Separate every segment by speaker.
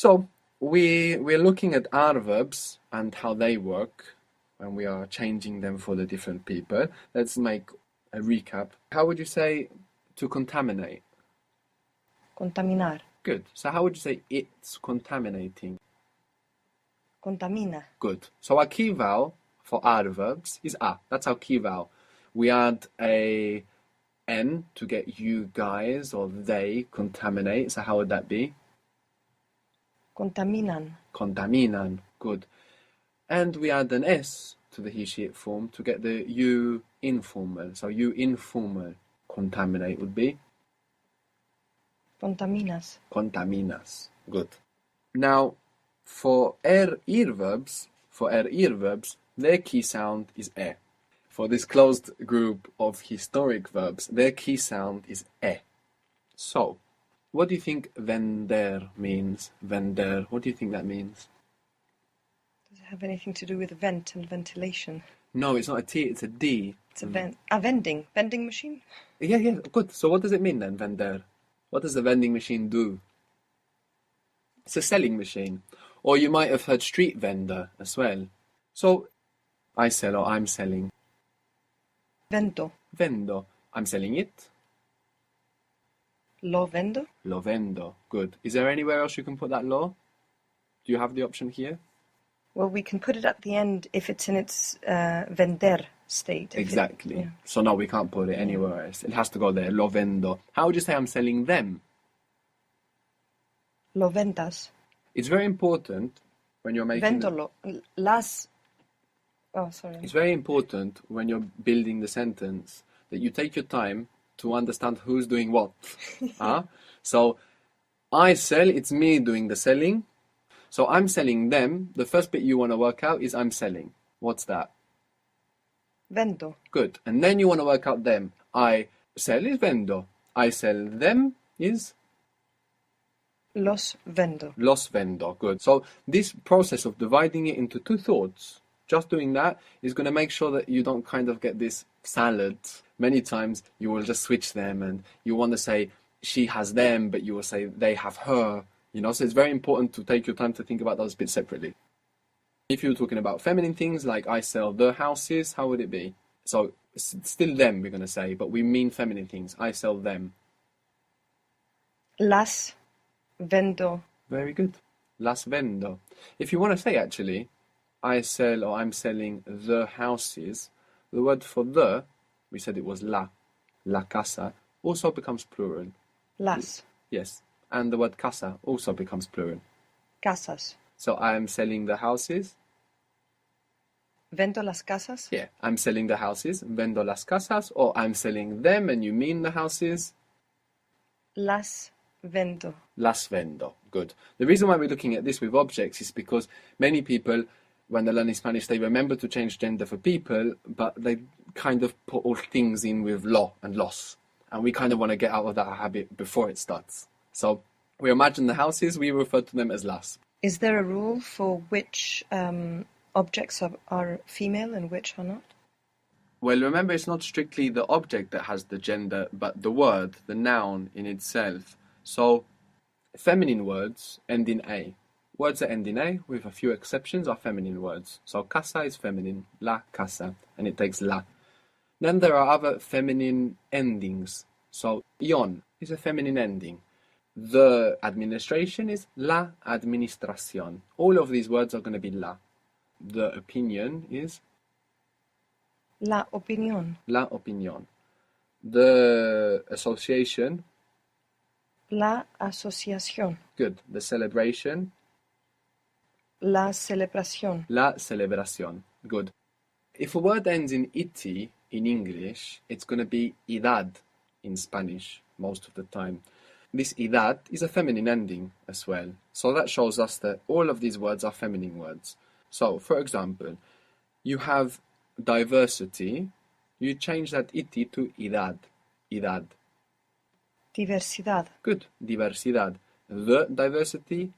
Speaker 1: So we're looking at adverbs and how they work when we are changing them for the different people. Let's make a recap. How would you say to contaminate?
Speaker 2: Contaminar.
Speaker 1: Good. So how would you say it's contaminating?
Speaker 2: Contamina.
Speaker 1: Good. So our key vowel for adverbs is a. That's our key vowel. We add a n to get you guys or they contaminate. So how would that be?
Speaker 2: Contaminan.
Speaker 1: Contaminan. Good. And we add an s to the he, she, it form to get the you informal. So you informal contaminate would be?
Speaker 2: Contaminas.
Speaker 1: Contaminas. Good. Now, for earverbs, their key sound is e. For this closed group of historic verbs, their key sound is e. So, what do you think vender means? Vender. What do you think that means?
Speaker 2: Does it have anything to do with vent and ventilation?
Speaker 1: No, it's not a T, it's a D.
Speaker 2: It's a vending machine?
Speaker 1: Yeah, good. So what does it mean then, vender? What does the vending machine do? It's a selling machine. Or you might have heard street vendor as well. So, I sell or I'm selling.
Speaker 2: Vendo.
Speaker 1: Vendo. I'm selling it.
Speaker 2: Lo vendo.
Speaker 1: Lo vendo. Good. Is there anywhere else you can put that lo? Do you have the option here?
Speaker 2: Well, we can put it at the end if it's in its vender state.
Speaker 1: Exactly. So no, we can't put it anywhere else. It has to go there. Lo vendo. How would you say I'm selling them?
Speaker 2: Lo ventas.
Speaker 1: It's very important when you're making...
Speaker 2: Vendolo. Las... Oh, sorry.
Speaker 1: It's very important when you're building the sentence that you take your time to understand who's doing what. So, I sell, it's me doing the selling. So I'm selling them. The first bit you want to work out is I'm selling. What's that?
Speaker 2: Vendo.
Speaker 1: Good. And then you want to work out them. I sell is vendo. I sell them is...
Speaker 2: Los vendo.
Speaker 1: Los vendo. Good. So this process of dividing it into two thoughts, just doing that is going to make sure that you don't kind of get this salad. Many times you will just switch them and you want to say she has them, but you will say they have her. So it's very important to take your time to think about those bits separately. If you're talking about feminine things like I sell the houses, how would it be? So it's still them we're going to say, but we mean feminine things. I sell them.
Speaker 2: Las vendo.
Speaker 1: Very good. Las vendo. If you want to say actually, I sell or I'm selling the houses, the word for the, we said it was la casa, also becomes plural.
Speaker 2: Las.
Speaker 1: Yes. And the word casa also becomes plural.
Speaker 2: Casas.
Speaker 1: So I am selling the houses.
Speaker 2: Vendo las casas?
Speaker 1: Yeah, I'm selling the houses. Vendo las casas. Or I'm selling them and you mean the houses.
Speaker 2: Las vendo.
Speaker 1: Las vendo. Good. The reason why we're looking at this with objects is because many people, when they're learning Spanish, they remember to change gender for people, but they kind of put all things in with lo and los. And we kind of want to get out of that habit before it starts. So we imagine the houses, we refer to them as las.
Speaker 2: Is there a rule for which objects are female and which are not?
Speaker 1: Well, remember, it's not strictly the object that has the gender, but the word, the noun in itself. So feminine words end in A. Words that end in A, with a few exceptions, are feminine words. So casa is feminine, la casa, and it takes la. Then there are other feminine endings. So ion is a feminine ending. The administration is la administración. All of these words are going to be la. The opinion is
Speaker 2: la opinión.
Speaker 1: La opinión. The association,
Speaker 2: la asociación.
Speaker 1: Good. The celebration,
Speaker 2: la celebración.
Speaker 1: La celebración. Good. If a word ends in ity in English, it's going to be idad in Spanish most of the time. This idad is a feminine ending as well. So that shows us that all of these words are feminine words. So, for example, you have diversity. You change that ity to idad. Idad.
Speaker 2: Diversidad.
Speaker 1: Good. Diversidad. The diversity.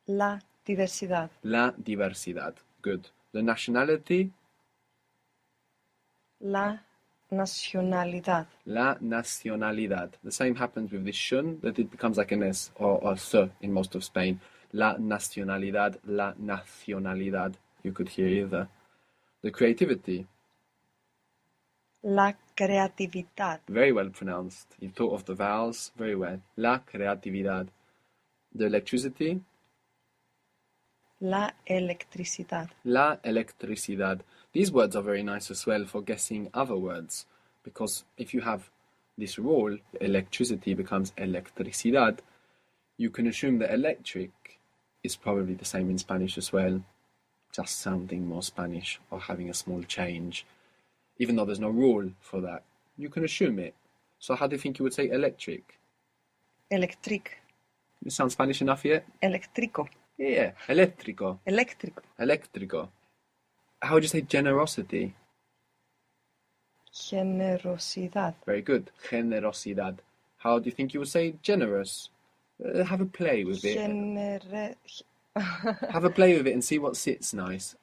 Speaker 2: La diversidad.
Speaker 1: La diversidad. Good. The nationality.
Speaker 2: La nacionalidad.
Speaker 1: La nacionalidad. The same happens with this shun, that it becomes like an S or a S in most of Spain. La nacionalidad, la nacionalidad. You could hear either. The creativity.
Speaker 2: La creatividad.
Speaker 1: Very well pronounced. You thought of the vowels very well. La creatividad. The electricity.
Speaker 2: La electricidad.
Speaker 1: La electricidad. These words are very nice as well for guessing other words, because if you have this rule, electricity becomes electricidad, you can assume that electric is probably the same in Spanish as well, just sounding more Spanish or having a small change. Even though there's no rule for that, you can assume it. So how do you think you would say electric?
Speaker 2: Electric.
Speaker 1: It sounds Spanish enough yet?
Speaker 2: Electrico.
Speaker 1: Yeah, eléctrico.
Speaker 2: Eléctrico.
Speaker 1: Eléctrico. How would you say generosity?
Speaker 2: Generosidad.
Speaker 1: Very good. Generosidad. How do you think you would say generous? Have a play with it. Have a play with it and see what sits nice.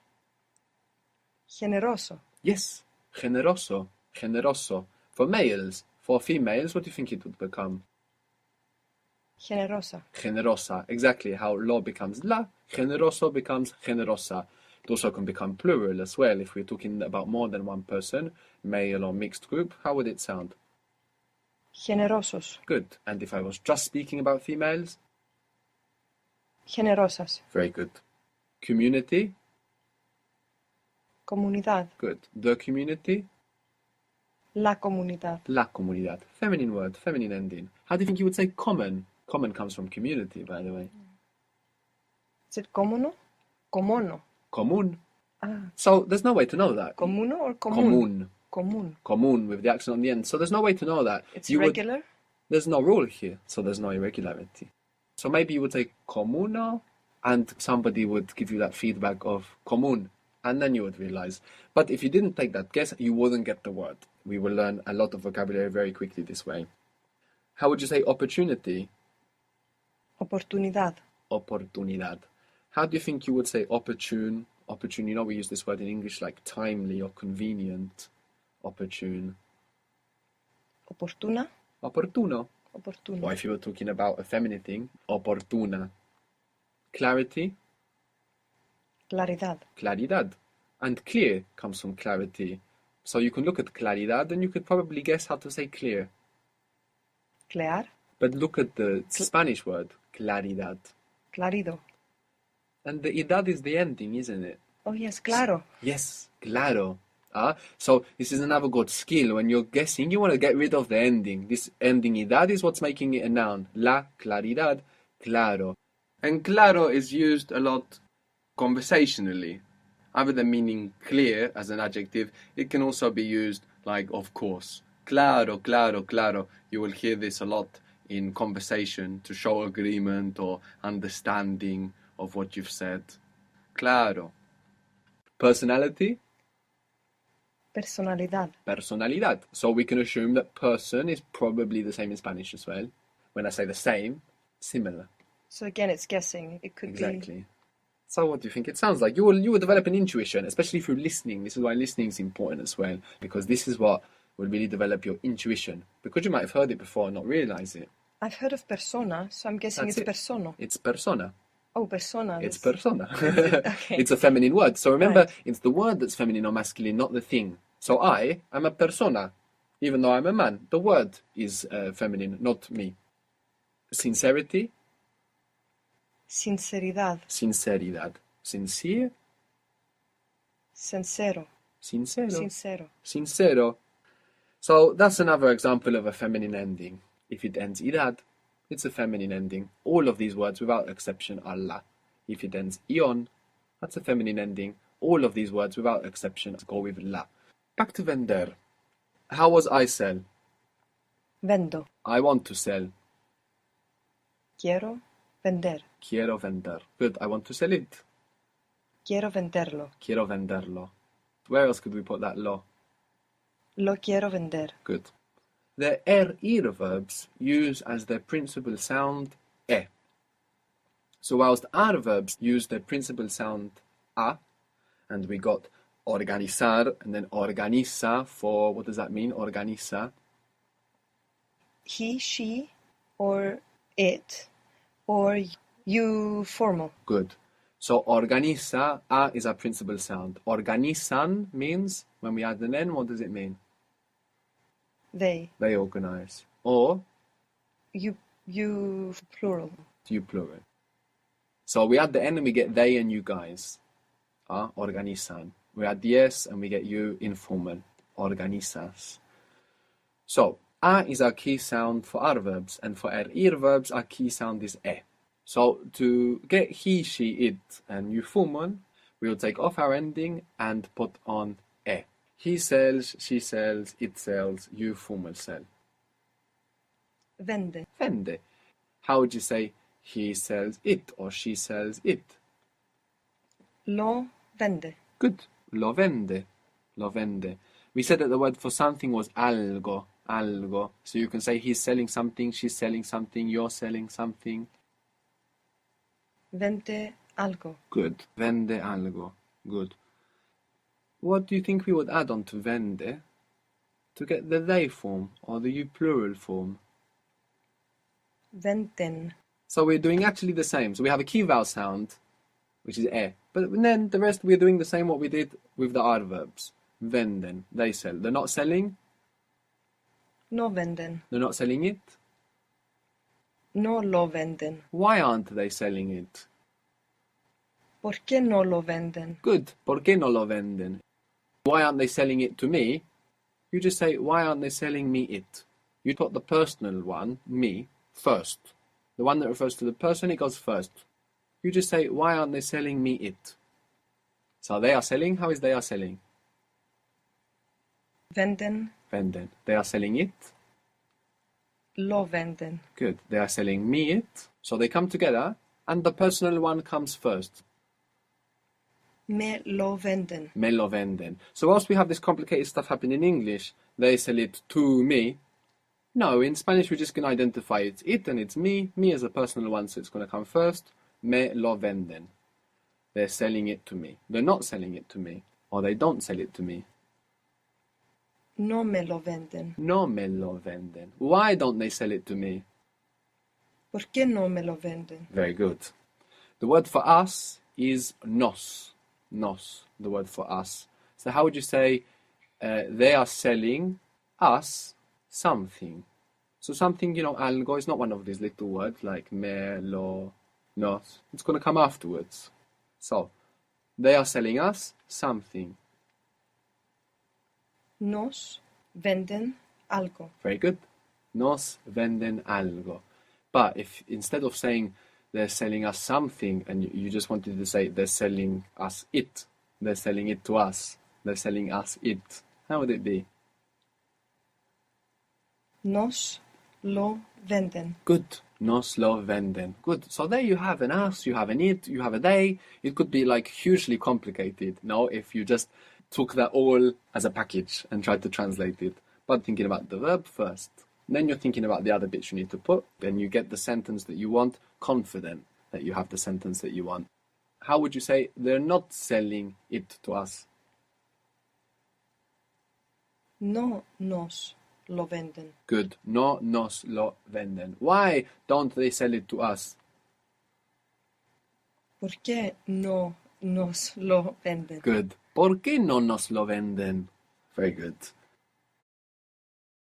Speaker 2: Generoso.
Speaker 1: Yes. Generoso. Generoso. For males. For females, what do you think it would become?
Speaker 2: Generosa.
Speaker 1: Generosa. Exactly how lo becomes la. Generoso becomes generosa. It also can become plural as well. If we're talking about more than one person, male or mixed group, how would it sound?
Speaker 2: Generosos.
Speaker 1: Good. And if I was just speaking about females?
Speaker 2: Generosas.
Speaker 1: Very good. Community?
Speaker 2: Comunidad.
Speaker 1: Good. The community?
Speaker 2: La comunidad.
Speaker 1: La comunidad. Feminine word, feminine ending. How do you think you would say common? Common comes from community, by the way.
Speaker 2: Is it comuno? Comono.
Speaker 1: Común.
Speaker 2: Ah.
Speaker 1: So there's no way to know that.
Speaker 2: Comuno or común?
Speaker 1: Común.
Speaker 2: Común.
Speaker 1: Común with the accent on the end. So there's no way to know that.
Speaker 2: It's regular?
Speaker 1: There's no rule here, so there's no irregularity. So maybe you would say comuno, and somebody would give you that feedback of común, and then you would realize. But if you didn't take that guess, you wouldn't get the word. We will learn a lot of vocabulary very quickly this way. How would you say opportunity?
Speaker 2: Oportunidad.
Speaker 1: Oportunidad. How do you think you would say opportune? Opportune, you know we use this word in English like timely or convenient. Opportune.
Speaker 2: Oportuna.
Speaker 1: Opportuno.
Speaker 2: Oportuno.
Speaker 1: Or if you were talking about a feminine thing, opportuna. Clarity.
Speaker 2: Claridad.
Speaker 1: Claridad. And clear comes from clarity. So you can look at claridad and you could probably guess how to say clear.
Speaker 2: Clear.
Speaker 1: But look at the Spanish word, claridad.
Speaker 2: Clarido.
Speaker 1: And the idad is the ending, isn't it?
Speaker 2: Oh yes, claro.
Speaker 1: Yes, claro. So this is another good skill. When you're guessing, you want to get rid of the ending. This ending idad is what's making it a noun. La claridad, claro. And claro is used a lot conversationally. Other than meaning clear as an adjective, it can also be used like of course. Claro, claro, claro. You will hear this a lot in conversation to show agreement or understanding of what you've said. Claro. Personality?
Speaker 2: Personalidad.
Speaker 1: Personalidad. So we can assume that person is probably the same in Spanish as well. When I say the same, similar.
Speaker 2: So again, it's guessing. It could be...
Speaker 1: Exactly. So what do you think it sounds like? You will develop an intuition, especially if you're listening. This is why listening is important as well, because this is what will really develop your intuition. Because you might have heard it before and not realize it.
Speaker 2: I've heard of persona, so I'm guessing
Speaker 1: That's
Speaker 2: it's
Speaker 1: it.
Speaker 2: persono.
Speaker 1: It's persona.
Speaker 2: Oh, persona.
Speaker 1: It's persona.
Speaker 2: Okay.
Speaker 1: It's a feminine word. So remember,
Speaker 2: Right.
Speaker 1: It's the word that's feminine or masculine, not the thing. So I am a persona, even though I'm a man. The word is feminine, not me. Sincerity?
Speaker 2: Sinceridad.
Speaker 1: Sinceridad. Sincere?
Speaker 2: Sincero.
Speaker 1: Sincero.
Speaker 2: Sincero.
Speaker 1: Sincero. So that's another example of a feminine ending. If it ends idad, it's a feminine ending. All of these words, without exception, are la. If it ends ion, that's a feminine ending. All of these words, without exception, go with la. Back to vender. How was I sell?
Speaker 2: Vendo.
Speaker 1: I want to sell.
Speaker 2: Quiero vender.
Speaker 1: Quiero vender. Good. I want to sell it.
Speaker 2: Quiero venderlo.
Speaker 1: Quiero venderlo. Where else could we put that lo?
Speaker 2: Lo quiero vender.
Speaker 1: Good. The er-ir verbs use as their principal sound e. So whilst our verbs use their principal sound a, and we got organizar, and then organiza for, what does that mean? Organiza.
Speaker 2: He, she, or it, or you formal.
Speaker 1: Good. So organiza, a is our principal sound. Organizan means, when we add an N, what does it mean?
Speaker 2: They.
Speaker 1: They organize. Or
Speaker 2: You plural.
Speaker 1: you plural. So we add the N and we get they and you guys. Organizan. We add the S and we get you informal. Organizas. So, a is our key sound for our verbs, and for our verbs, our key sound is e. So, to get he, she, it, and you formal, we'll take off our ending and put on e. He sells, she sells, it sells, you formal sell.
Speaker 2: Vende.
Speaker 1: Vende. How would you say he sells it or she sells it?
Speaker 2: Lo vende.
Speaker 1: Good. Lo vende. Lo vende. We said that the word for something was algo. Algo. So you can say he's selling something, she's selling something, you're selling something.
Speaker 2: Vende algo.
Speaker 1: Good. Vende algo. Good. What do you think we would add on to vende to get the they form or the you plural form?
Speaker 2: Venden.
Speaker 1: So we're doing actually the same. So we have a key vowel sound, which is e. But then the rest we're doing the same what we did with the adverbs. Venden. They sell. They're not selling.
Speaker 2: No venden.
Speaker 1: They're not selling it.
Speaker 2: No lo venden.
Speaker 1: Why aren't they selling it?
Speaker 2: ¿Por qué no lo venden?
Speaker 1: Good. ¿Por qué no lo venden? Why aren't they selling it to me? You just say, why aren't they selling me it? You put the personal one, me, first. The one that refers to the person, it goes first. You just say, why aren't they selling me it? So they are selling. How is they are selling?
Speaker 2: Venden.
Speaker 1: Venden. They are selling it.
Speaker 2: Lo venden.
Speaker 1: Good. They are selling me it. So they come together, and the personal one comes first.
Speaker 2: Me lo venden.
Speaker 1: Me lo venden. So whilst we have this complicated stuff happen in English, they sell it to me. No, in Spanish we're just going to identify it's it and it's me. Me is a personal one, so it's going to come first. Me lo venden. They're selling it to me. They're not selling it to me. Or they don't sell it to me.
Speaker 2: No me lo venden.
Speaker 1: No me lo venden. Why don't they sell it to me?
Speaker 2: ¿Por qué no me lo venden?
Speaker 1: Very good. The word for us is nos. Nos, the word for us. So how would you say they are selling us something? So something, algo is not one of these little words like me, lo, nos. It's going to come afterwards. So, they are selling us something.
Speaker 2: Nos venden algo.
Speaker 1: Very good. Nos venden algo. But if instead of saying they're selling us something and you just wanted to say they're selling us it, they're selling it to us, they're selling us it, how would it be?
Speaker 2: Nos lo venden.
Speaker 1: Good. Nos lo venden. Good. So there you have an us, you have an it, you have a they. It could be like hugely complicated, if you just took that all as a package and tried to translate it. But thinking about the verb first. Then you're thinking about the other bits you need to put. Then you get the sentence that you want, confident that you have the sentence that you want. How would you say they're not selling it to us?
Speaker 2: No nos lo venden.
Speaker 1: Good. No nos lo venden. Why don't they sell it to us?
Speaker 2: ¿Por qué no nos lo venden?
Speaker 1: Good. ¿Por qué no nos lo venden? Very good.